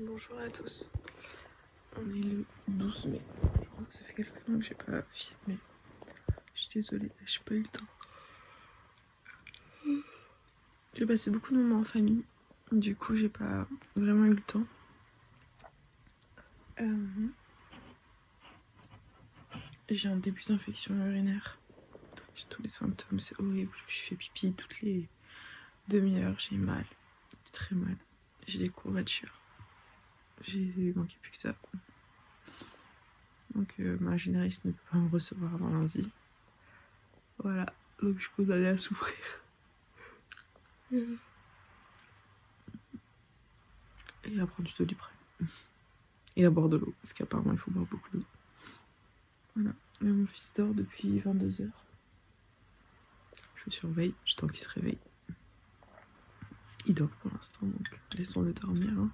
Bonjour à tous. On est le 12 mai. Je crois que ça fait quelques temps que j'ai pas filmé. Je suis désolée, j'ai pas eu le temps. J'ai passé beaucoup de moments en famille. Du coup, j'ai pas vraiment eu le temps. J'ai un début d'infection urinaire. J'ai tous les symptômes, c'est horrible. Je fais pipi toutes les demi-heures. J'ai mal. C'est très mal. J'ai des courbatures. J'ai manqué plus que ça. Donc ma généraliste ne peut pas me recevoir avant lundi. Voilà, donc je suis condamnée à souffrir. Et à prendre du Doliprane. Et à boire de l'eau, parce qu'apparemment il faut boire beaucoup d'eau. Voilà. Et mon fils dort depuis 22 heures. Je le surveille, j'attends qu'il se réveille. Il dort pour l'instant, donc laissons-le dormir. Hein.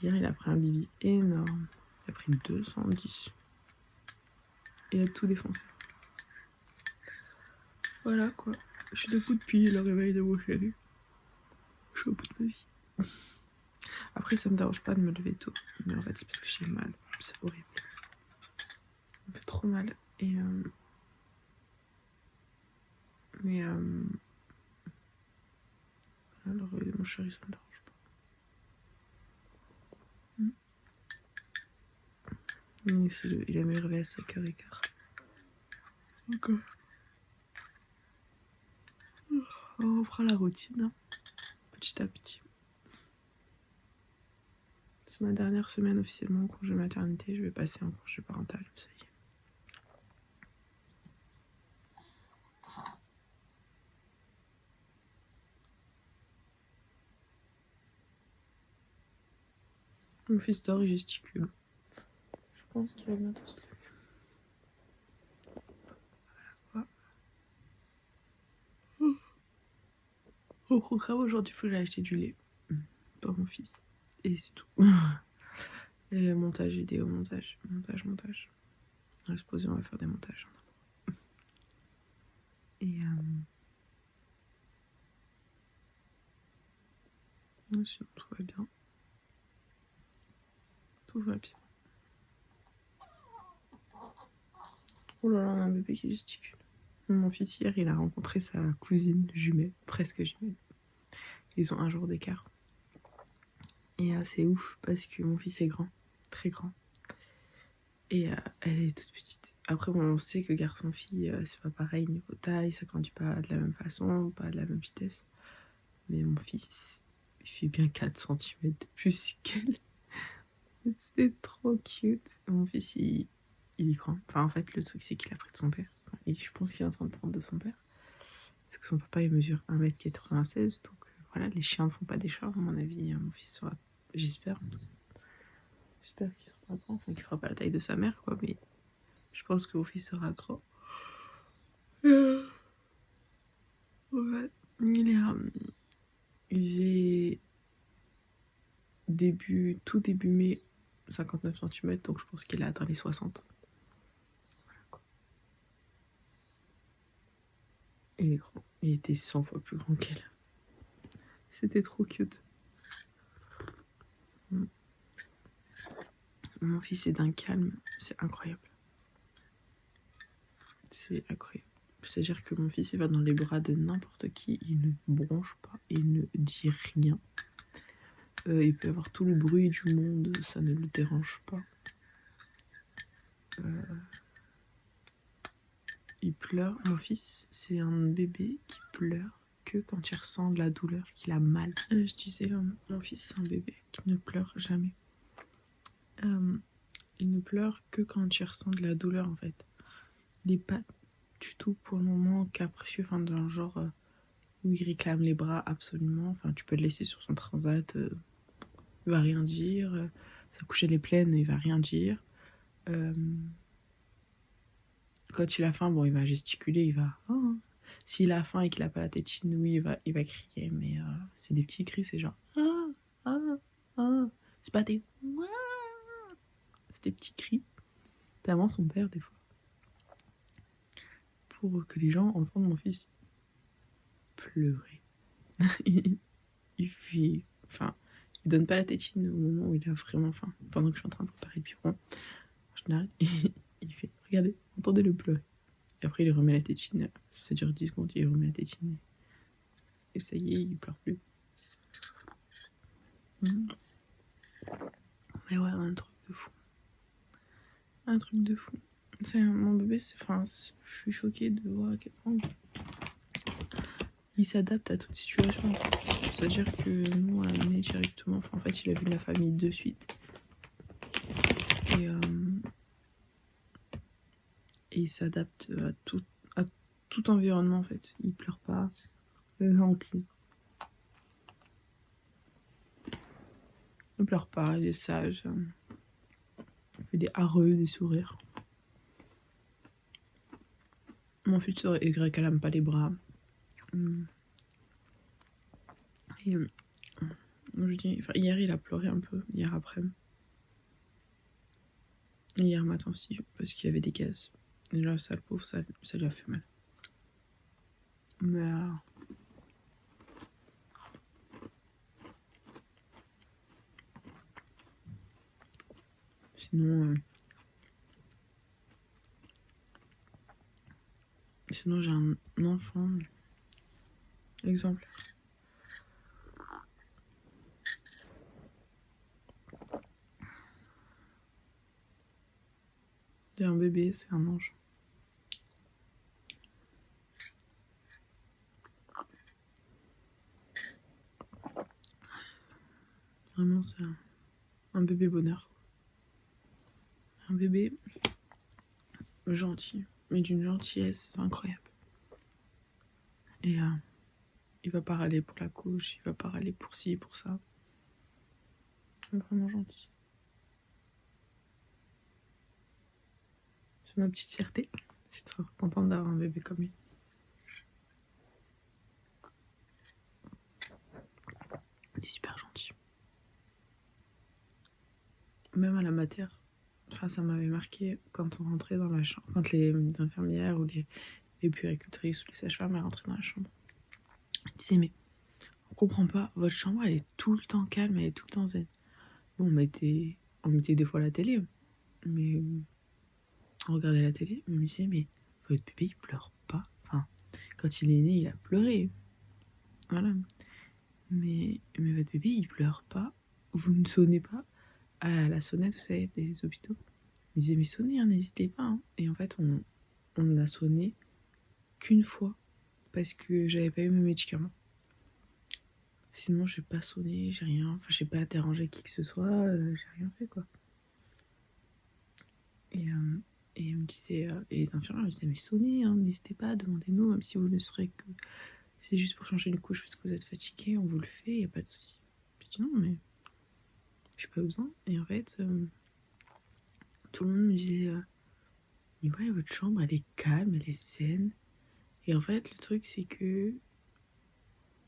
Hier, il a pris un bibi énorme. Il a pris 210. Il a tout défoncé. Voilà quoi. Je suis debout depuis le réveil de mon chéri. Je suis au bout de ma vie. Après, ça me dérange pas de me lever tôt. Mais en fait, c'est parce que j'ai mal. C'est horrible. Ça me fait trop mal. Et mais alors, mon chéri, ça me dérange pas. Il a mis le réveil à 5h15. D'accord. On reprend la routine, hein, petit à petit. C'est ma dernière semaine officiellement en congé maternité. Je vais passer en congé parental, ça y est. Mon fils dort et gesticule. Je pense qu'il va bientôt se lever. Voilà. Au programme aujourd'hui, il faut que j'aille acheter du lait pour mon fils. Et c'est tout. Et montage vidéo, montage. On va se poser, on va faire des montages. Et sinon, tout va bien. Tout va bien. Oh là là, on a un bébé qui gesticule. Mon fils hier, il a rencontré sa cousine jumelle, presque jumelle. Ils ont un jour d'écart. Et c'est ouf parce que mon fils est grand, très grand. Et elle est toute petite. Après, bon, on sait que garçon-fille, c'est pas pareil niveau taille, ça grandit pas de la même façon, pas de la même vitesse. Mais mon fils, il fait bien 4 cm de plus qu'elle. C'est trop cute. Mon fils, il est grand. Enfin, en fait, le truc, c'est qu'il a pris de son père. Et je pense qu'il est en train de prendre de son père. Parce que son papa, il mesure 1m96. Donc voilà, les chiens ne font pas des chats. À mon avis, mon fils sera... J'espère. J'espère qu'il sera grand. Enfin, qu'il fera pas la taille de sa mère, quoi. Mais je pense que mon fils sera grand. Ouais. J'ai tout début mai 59 cm, donc je pense qu'il a atteint les 60. Voilà quoi. Il est grand. Il était 100 fois plus grand qu'elle. C'était trop cute. Mon fils est d'un calme, c'est incroyable. C'est incroyable. C'est-à-dire que mon fils, il va dans les bras de n'importe qui, il ne bronche pas, il ne dit rien. Il peut avoir tout le bruit du monde, ça ne le dérange pas. Il pleure. Mon fils, c'est un bébé qui pleure que quand il ressent de la douleur, qu'il a mal. Je disais, mon fils, c'est un bébé qui ne pleure jamais. Il ne pleure que quand il ressent de la douleur, en fait. Il n'est pas du tout, pour le moment, capricieux, enfin, dans le genre où il réclame les bras absolument. Enfin, tu peux le laisser sur son transat, il va rien dire. Sa couche, elle est pleine, il va rien dire. Quand il a faim, bon, il va gesticuler, il va... Oh. S'il a faim et qu'il a pas la tétine, oui, il va crier, mais c'est des petits cris, c'est genre... Ah, ah, ah. C'est pas des... C'est des petits cris. Tellement son père, des fois. Pour que les gens entendent mon fils pleurer. il fait... Enfin, il donne pas la tétine au moment où il a vraiment faim. Pendant que je suis en train de préparer le biberon, je l'arrête et il fait regardez, entendez-le pleurer. Et après il remet la tétine, ça dure 10 secondes, il remet la tétine et ça y est, il pleure plus. Mais ouais, un truc de fou. Un truc de fou. Mon bébé, je suis choquée de voir à quel point il s'adapte à toute situation. C'est-à-dire que nous, on l'a amené directement. En fait, il a vu la famille de suite. Et il s'adapte à tout environnement, en fait. Il pleure pas. Il est tranquille. Il pleure pas, il est sage. Il fait des hareux, des sourires. Mon futur Y, elle aime pas les bras. Et, je dis, hier, il a pleuré un peu, hier après. Hier matin aussi, parce qu'il y avait des gaz. Et là, ça, le pauvre, ça lui a fait mal. Mais... Sinon, j'ai un enfant exemplaire. J'ai un bébé, c'est un ange. Vraiment, c'est un bébé bonheur. Un bébé gentil, mais d'une gentillesse incroyable. Et il va pas râler pour la couche, il va pas râler pour ci, pour ça. Vraiment gentil. C'est ma petite fierté. Je suis trop contente d'avoir un bébé comme lui. Il est super gentil. Même à la mater, ça m'avait marqué quand on rentrait dans la chambre, quand les infirmières ou les puéricultrices ou les sages-femmes rentraient dans la chambre. Ils disaient mais on comprend pas, votre chambre elle est tout le temps calme, elle est tout le temps zen. Bon, on mettait des fois la télé, mais on regardait la télé, mais on me disait mais votre bébé il pleure pas. Enfin, quand il est né il a pleuré, voilà. Mais votre bébé il pleure pas, vous ne sonnez pas à la sonnette, vous savez, des hôpitaux. Ils disaient mais sonnez, hein, n'hésitez pas. Hein. Et en fait on n'a sonné qu'une fois parce que j'avais pas eu mes médicaments. Sinon j'ai pas sonné, j'ai rien, enfin j'ai pas dérangé qui que ce soit, j'ai rien fait quoi. Et on me disait, et les infirmières me disaient mais sonnez, hein, n'hésitez pas, demandez-nous, même si vous ne serez que c'est juste pour changer une couche parce que vous êtes fatigué, on vous le fait, y a pas de souci. J'ai dit non mais j'ai pas besoin. Et en fait tout le monde me disait mais ouais votre chambre elle est calme, elle est zen. Et en fait le truc c'est que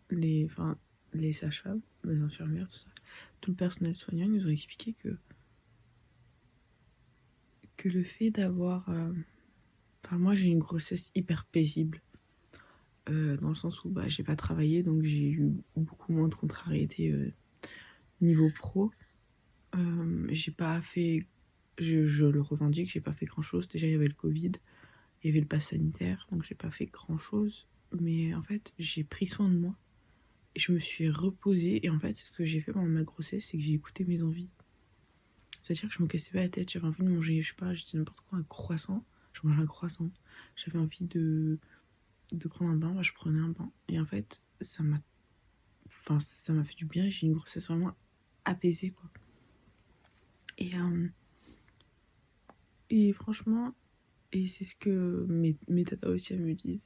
les sages-femmes, les infirmières, tout le personnel soignant nous ont expliqué que le fait d'avoir moi j'ai une grossesse hyper paisible dans le sens où j'ai pas travaillé donc j'ai eu beaucoup moins de contrariétés niveau pro. J'ai pas fait, je le revendique, j'ai pas fait grand chose. Déjà il y avait le Covid, il y avait le pass sanitaire, donc j'ai pas fait grand chose, mais en fait j'ai pris soin de moi et je me suis reposée. Et en fait ce que j'ai fait pendant ma grossesse c'est que j'ai écouté mes envies, c'est-à-dire que je me cassais pas la tête. J'avais envie de manger, je sais pas, je dis n'importe quoi, un croissant, je mangeais un croissant. J'avais envie de prendre un bain, je prenais un bain. Et en fait ça m'a fait du bien. J'ai une grossesse vraiment apaisée quoi. Et franchement, et c'est ce que mes tatas aussi elles me disent,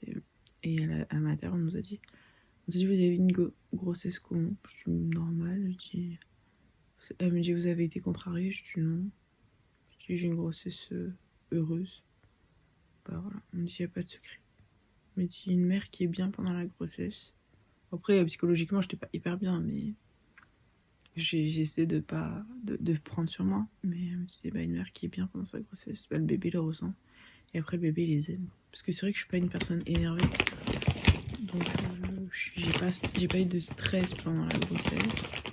et à la mater on nous a dit vous avez une grossesse comment? Je suis normale, elle me dit vous avez été contrariée, je dis non, je dis j'ai une grossesse heureuse. Bah voilà, on me dit y a pas de secret. On me dit une mère qui est bien pendant la grossesse. Après psychologiquement j'étais pas hyper bien, mais j'essaie de pas de prendre sur moi, mais elle me disait une mère qui est bien pendant sa grossesse, le bébé le ressent, et après le bébé il est zen. Parce que c'est vrai que je suis pas une personne énervée, donc j'ai pas eu de stress pendant la grossesse.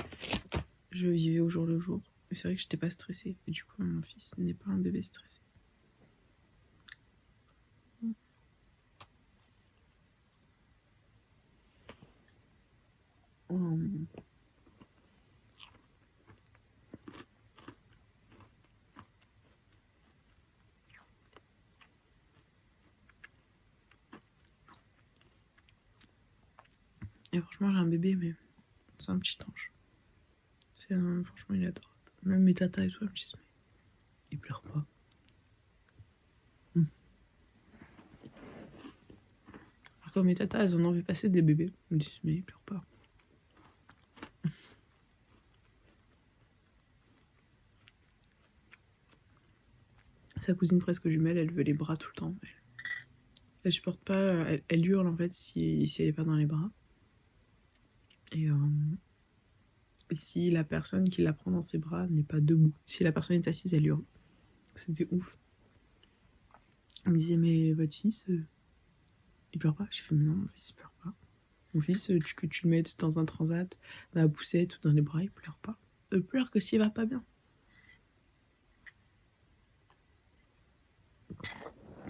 je vivais au jour le jour. Et c'est vrai que j'étais pas stressée. Et du coup, mon fils n'est pas un bébé stressé. Et franchement, j'ai un bébé, mais c'est un petit ange. Franchement, il est adorable. Même mes tatas et tout, elles me disent, mais il pleure pas. Alors quand mes tatas, elles en ont vu passer des bébés, elles me disent, mais il pleure pas. Sa cousine presque jumelle, elle veut les bras tout le temps. Elle supporte pas, elle hurle en fait si elle est pas dans les bras. Et si la personne qui la prend dans ses bras n'est pas debout. Si la personne est assise, elle hurle. C'était ouf. Elle me disait, mais votre fils, il pleure pas? J'ai fait, mais non, mon fils, il pleure pas. Mon fils, que tu le mettes dans un transat, dans la poussette ou dans les bras, il pleure pas. Il pleure que s'il va pas bien.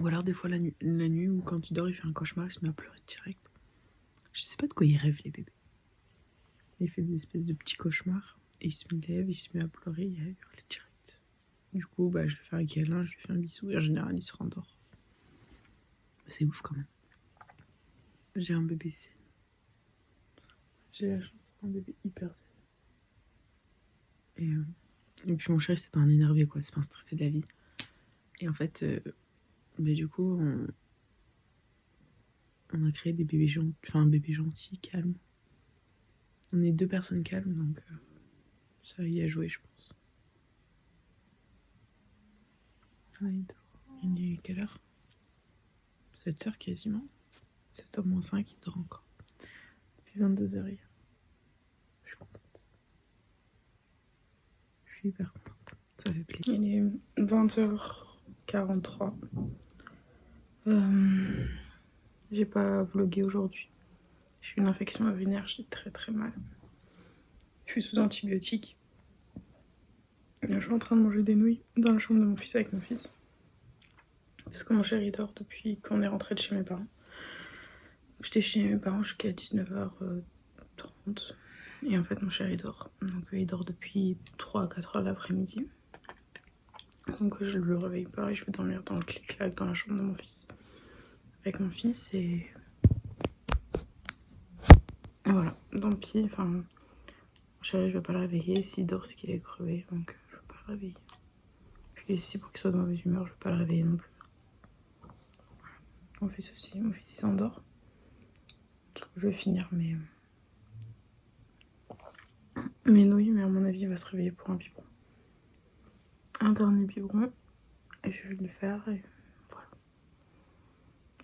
Ou alors des fois la nuit où quand tu dors, il fait un cauchemar, il se met à pleurer direct. Je sais pas de quoi ils rêvent les bébés. Il fait des espèces de petits cauchemars. Et il se lève, il se met à pleurer, il hurle direct. Du coup, je lui fais un câlin, je lui fais un bisou et en général, il se rendort. C'est ouf quand même. J'ai un bébé zen. J'ai la chance d'avoir un bébé hyper zen. Et puis mon chéri, c'est pas un énervé, quoi. C'est pas un stressé de la vie. Et en fait, du coup, on a créé des bébés gentils, enfin un bébé gentil, calme. On est 2 personnes calmes, donc ça y a joué, je pense. Il dort. Il est quelle heure? 7h quasiment. 7h moins 5, il dort encore. Depuis 22h hier. Je suis contente. Je suis hyper contente. Ça fait plaisir. Il est 20h43. J'ai pas vlogué aujourd'hui. J'ai eu une infection urinaire, j'ai très très mal. Je suis sous antibiotiques. Je suis en train de manger des nouilles dans la chambre de mon fils avec mon fils. Parce que mon chéri dort depuis qu'on est rentré de chez mes parents. J'étais chez mes parents jusqu'à 19h30. Et en fait, mon chéri dort. Donc il dort depuis 3 à 4h l'après-midi. Donc je le réveille pas et je vais dormir dans le clic-clac dans la chambre de mon fils. Avec mon fils et voilà. Donc mon chéri, je vais pas le réveiller. S'il dort, c'est qu'il est crevé. Donc je vais pas le réveiller. Je suis ici pour qu'il soit de mauvaise humeur. Je vais pas le réveiller non plus. Mon fils aussi. Mon fils il s'endort. Je vais finir mes nouilles, mais à mon avis il va se réveiller pour un biberon. Un dernier biberon et je vais le faire et voilà.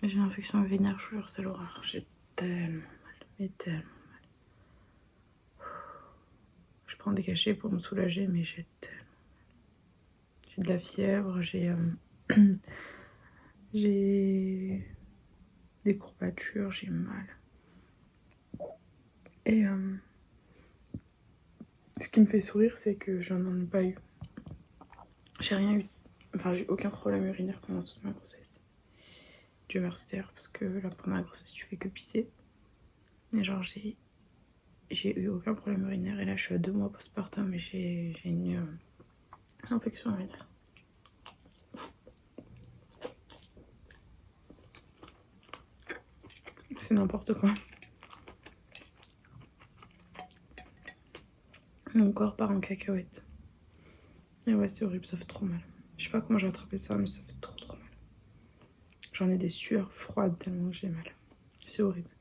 J'ai une infection vénère, je vous jure c'est l'horreur. J'ai tellement mal, mais tellement mal. Je prends des cachets pour me soulager, mais j'ai tellement mal. J'ai de la fièvre, j'ai des courbatures, j'ai mal. Et ce qui me fait sourire, c'est que je n'en ai pas eu. J'ai rien eu. Enfin, j'ai aucun problème urinaire pendant toute ma grossesse. Dieu merci d'ailleurs, parce que la première grossesse, tu fais que pisser. Mais genre, j'ai eu aucun problème urinaire. Et là, je suis à 2 mois postpartum et j'ai une infection urinaire. C'est n'importe quoi. Mon corps part en cacahuète. Et ouais, c'est horrible, ça fait trop mal. Je sais pas comment j'ai attrapé ça, mais ça fait trop mal. J'en ai des sueurs froides tellement j'ai mal. C'est horrible.